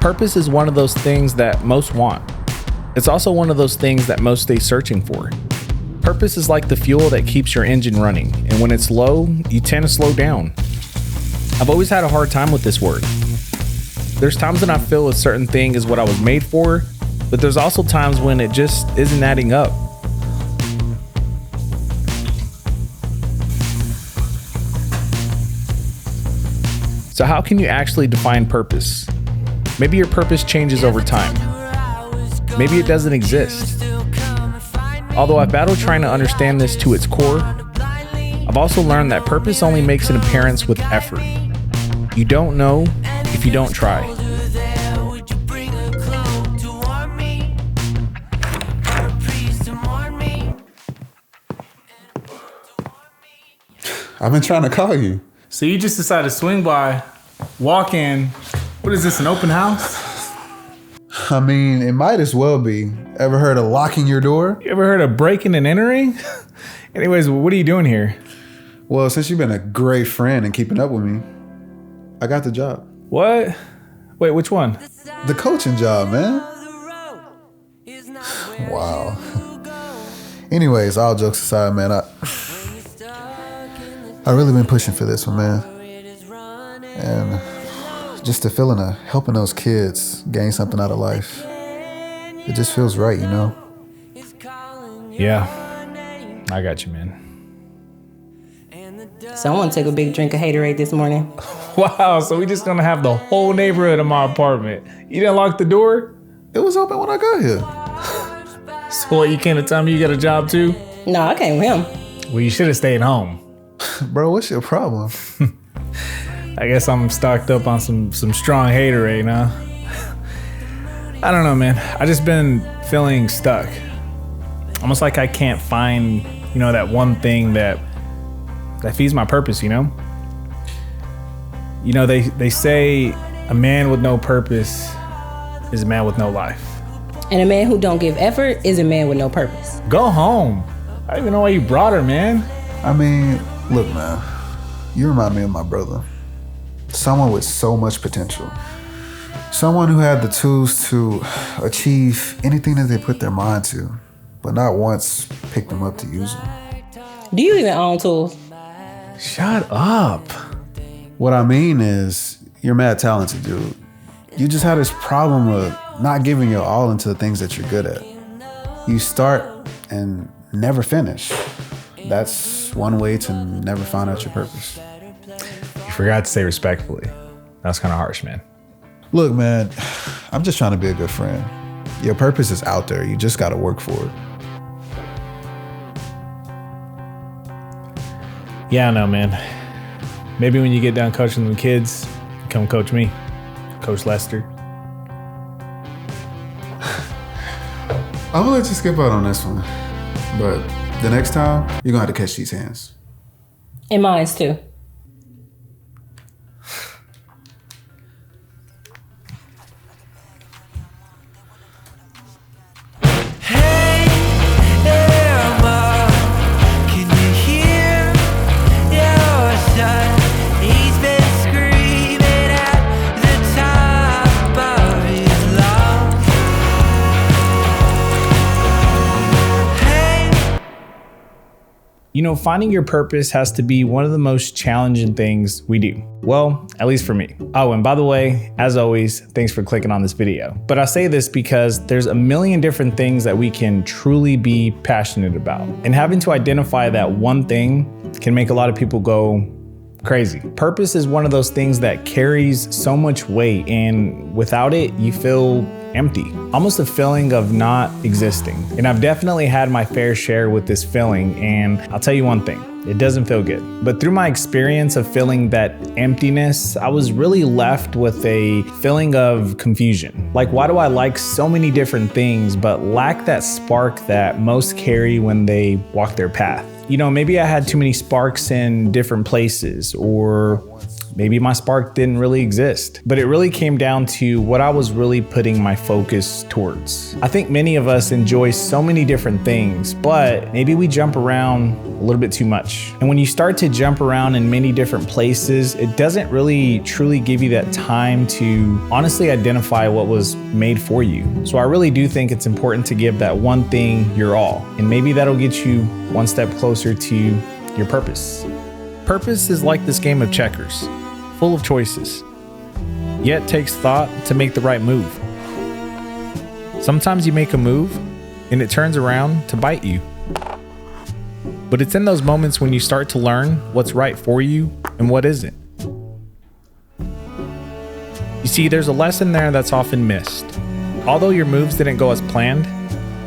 Purpose is one of those things that most want. It's also one of those things that most stay searching for. Purpose is like the fuel that keeps your engine running, and when it's low, you tend to slow down. I've always had a hard time with this word. There's times when I feel a certain thing is what I was made for, but there's also times when it just isn't adding up. So how can you actually define purpose? Maybe your purpose changes over time. Maybe it doesn't exist. Although I've battled trying to understand this to its core, I've also learned that purpose only makes an appearance with effort. You don't know if you don't try. I've been trying to call you. So you just decided to swing by, walk in. What is this, an open house? I mean, it might as well be. Ever heard of locking your door? You ever heard of breaking and entering? Anyways, what are you doing here? Well, since you've been a great friend and keeping up with me, I got the job. What? Wait, which one? The coaching job, man. Wow. Anyways, all jokes aside, man, I really been pushing for this one, man. And just the feeling of helping those kids gain something out of life, it just feels right, you know? Yeah, I got you, man. Someone took a big drink of haterade this morning. Wow, so we just gonna have the whole neighborhood in my apartment. You didn't lock the door? It was open when I got here. So what, you came to tell me you got a job too? No, I came with him. Well, you should have stayed home. Bro, what's your problem? I guess I'm stocked up on some strong haterade now. I don't know, man. I just been feeling stuck. Almost like I can't find, that one thing that feeds my purpose, you know? They say a man with no purpose is a man with no life. And a man who don't give effort is a man with no purpose. Go home. I don't even know why you brought her, man. I mean, look, man, you remind me of my brother. Someone with so much potential. Someone who had the tools to achieve anything that they put their mind to, but not once picked them up to use them. Do you even own tools? Shut up. What I mean is, you're mad talented, dude. You just had this problem of not giving your all into the things that you're good at. You start and never finish. That's one way to never find out your purpose. You forgot to say respectfully. That's kind of harsh, man. Look, man, I'm just trying to be a good friend. Your purpose is out there. You just got to work for it. Yeah, I know, man. Maybe when you get done coaching them kids, come coach me. Coach Lester. I'm gonna let you skip out on this one. But the next time, you're gonna have to catch these hands. And mine's too. Finding your purpose has to be one of the most challenging things we do. Well, at least for me. Oh, and by the way, as always, thanks for clicking on this video. But I say this because there's a million different things that we can truly be passionate about. And having to identify that one thing can make a lot of people go crazy. Purpose is one of those things that carries so much weight, and without it, you feel empty, almost a feeling of not existing. And I've definitely had my fair share with this feeling, and I'll tell you one thing, it doesn't feel good. But through my experience of feeling that emptiness, I was really left with a feeling of confusion. Like, why do I like so many different things but lack that spark that most carry when they walk their path? Maybe I had too many sparks in different places, or maybe my spark didn't really exist. But it really came down to what I was really putting my focus towards. I think many of us enjoy so many different things, but maybe we jump around a little bit too much. And when you start to jump around in many different places, it doesn't really truly give you that time to honestly identify what was made for you. So I really do think it's important to give that one thing your all, and maybe that'll get you one step closer to your purpose. Purpose is like this game of checkers, full of choices, yet takes thought to make the right move. Sometimes you make a move and it turns around to bite you. But it's in those moments when you start to learn what's right for you and what isn't. You see, there's a lesson there that's often missed. Although your moves didn't go as planned,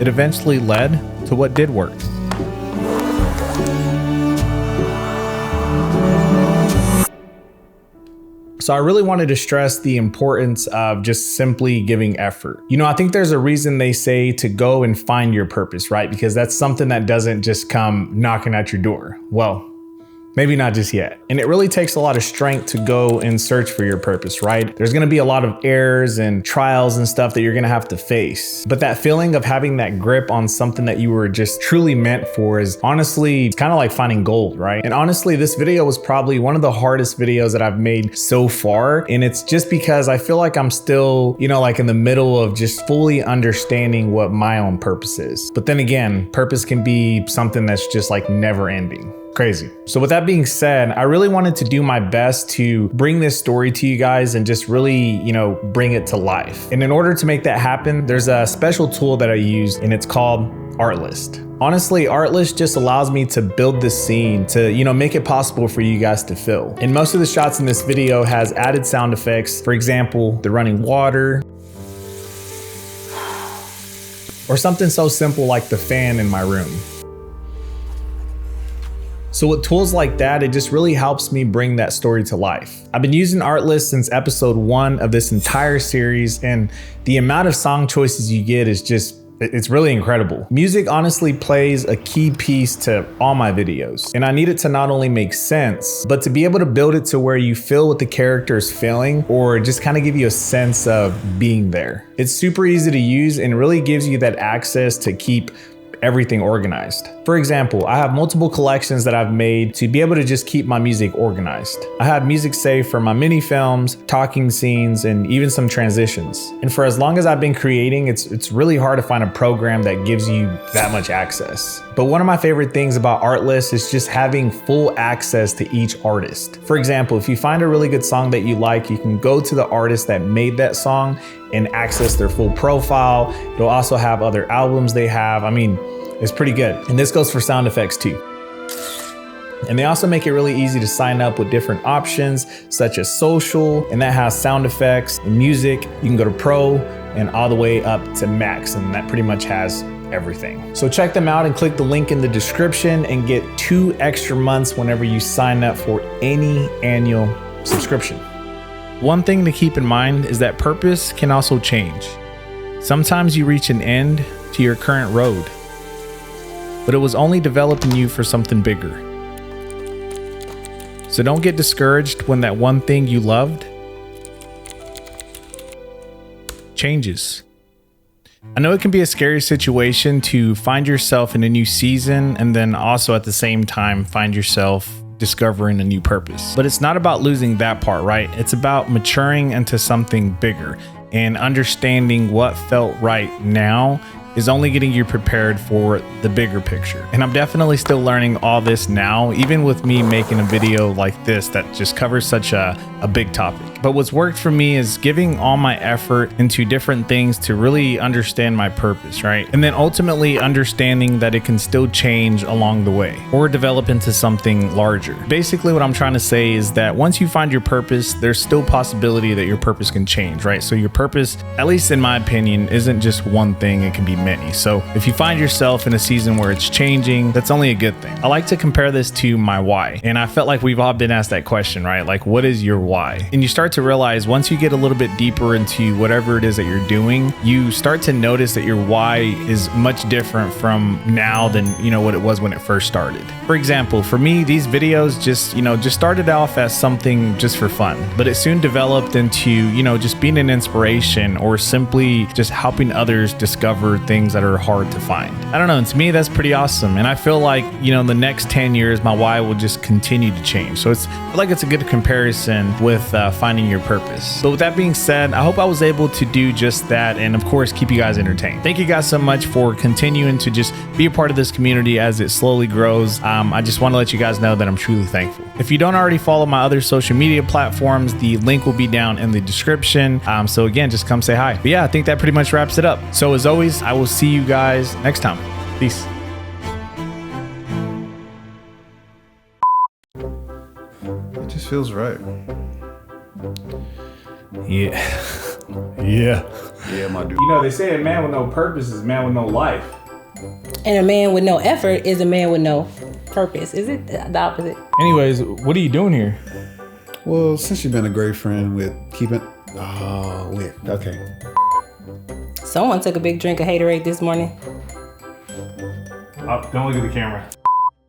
it eventually led to what did work. So I really wanted to stress the importance of just simply giving effort. You know, I think there's a reason they say to go and find your purpose, right? Because that's something that doesn't just come knocking at your door. Well, maybe not just yet. And it really takes a lot of strength to go and search for your purpose, right? There's gonna be a lot of errors and trials and stuff that you're gonna have to face. But that feeling of having that grip on something that you were just truly meant for is honestly, it's kind of like finding gold, right? And honestly, this video was probably one of the hardest videos that I've made so far. And it's just because I feel like I'm still, you know, like in the middle of just fully understanding what my own purpose is. But then again, purpose can be something that's just like never ending. Crazy. So with that being said, I really wanted to do my best to bring this story to you guys and just really, you know, bring it to life. And in order to make that happen, there's a special tool that I use and it's called Artlist. Honestly, Artlist just allows me to build this scene to, you know, make it possible for you guys to fill. And most of the shots in this video has added sound effects. For example, the running water, or something so simple like the fan in my room. So with tools like that, it just really helps me bring that story to life. I've been using Artlist since episode 1 of this entire series, and the amount of song choices you get is just, it's really incredible. Music honestly plays a key piece to all my videos, and I need it to not only make sense, but to be able to build it to where you feel what the character is feeling, or just kind of give you a sense of being there. It's super easy to use and really gives you that access to keep everything organized. For example, I have multiple collections that I've made to be able to just keep my music organized. I have music saved for my mini films, talking scenes, and even some transitions. And for as long as I've been creating, it's really hard to find a program that gives you that much access. But one of my favorite things about Artlist is just having full access to each artist. For example, if you find a really good song that you like, you can go to the artist that made that song and access their full profile. It'll also have other albums they have. I mean, it's pretty good. And this goes for sound effects too. And they also make it really easy to sign up with different options such as social, and that has sound effects and music. You can go to pro and all the way up to max, and that pretty much has everything. So check them out and click the link in the description and get 2 extra months whenever you sign up for any annual subscription. One thing to keep in mind is that purpose can also change. Sometimes you reach an end to your current road, but it was only developing you for something bigger. So don't get discouraged when that one thing you loved changes. I know it can be a scary situation to find yourself in a new season and then also at the same time find yourself discovering a new purpose. But it's not about losing that part, right? It's about maturing into something bigger and understanding what felt right now is only getting you prepared for the bigger picture. And I'm definitely still learning all this now, even with me making a video like this that just covers such a big topic. But what's worked for me is giving all my effort into different things to really understand my purpose, right? And then ultimately understanding that it can still change along the way or develop into something larger. Basically what I'm trying to say is that once you find your purpose, there's still possibility that your purpose can change, right? So your purpose, at least in my opinion, isn't just one thing. It can be many. So if you find yourself in a season where it's changing, that's only a good thing. I like to compare this to my why. And I felt like we've all been asked that question, right? Like, what is your why? And you start to realize once you get a little bit deeper into whatever it is that you're doing, you start to notice that your why is much different from now than, what it was when it first started. For example, for me, these videos just started off as something just for fun, but it soon developed into, just being an inspiration or simply just helping others discover things that are hard to find. I don't know. And to me, that's pretty awesome. And I feel like, in the next 10 years, my why will just continue to change. So I feel like it's a good comparison with finding your purpose. But with that being said, I hope I was able to do just that. And of course, keep you guys entertained. Thank you guys so much for continuing to just be a part of this community as it slowly grows. I just want to let you guys know that I'm truly thankful. If you don't already follow my other social media platforms, the link will be down in the description. So again, just come say hi. But yeah, I think that pretty much wraps it up. So as always, I will see you guys next time. Peace. It just feels right. Yeah. Yeah. Yeah, my dude. They say a man with no purpose is a man with no life. And a man with no effort is a man with no purpose. Is it the opposite? Anyways, what are you doing here? Well, since you've been a great friend with keeping... Oh, wait. Okay. Someone took a big drink of haterade this morning. Oh, don't look at the camera.